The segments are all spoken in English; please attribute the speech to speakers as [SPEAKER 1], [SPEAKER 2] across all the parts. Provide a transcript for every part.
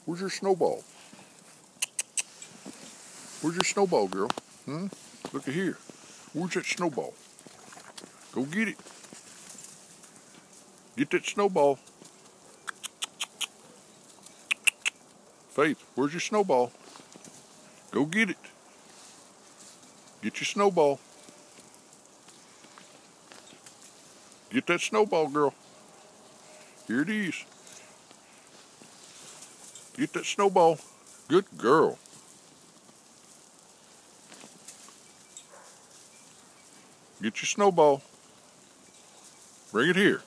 [SPEAKER 1] Where's your snowball? Where's your snowball, girl? Look at here. Where's that snowball? Go get it. Get that snowball. Faith, where's your snowball? Go get it. Get your snowball. Get that snowball, girl. Here it is. Get that snowball. Good girl. Get your snowball. Bring it here.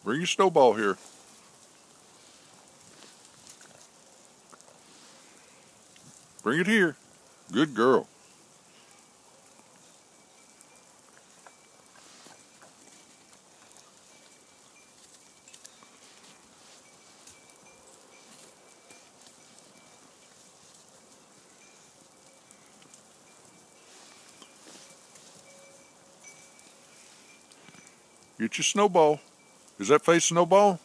[SPEAKER 1] Bring your snowball here. Bring it here. Good girl. Get your snowball. Is that Faith's snowball?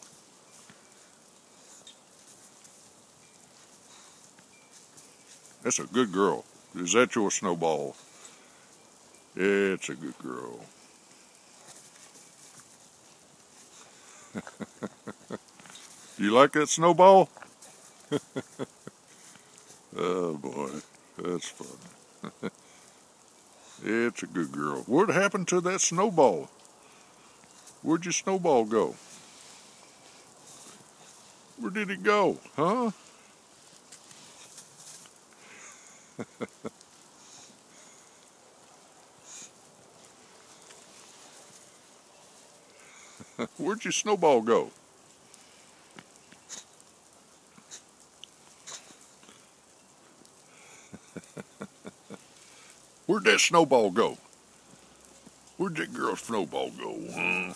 [SPEAKER 1] That's a good girl. Is that your snowball? It's a good girl. You like that snowball? Oh boy, that's fun. It's a good girl. What happened to that snowball? Where'd your snowball go? Where did it go, huh? Where'd your snowball go? Where'd that snowball go? Where'd that girl's snowball go, huh?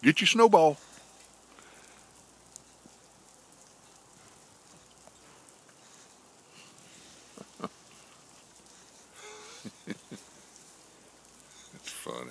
[SPEAKER 1] Get your snowball. It's funny.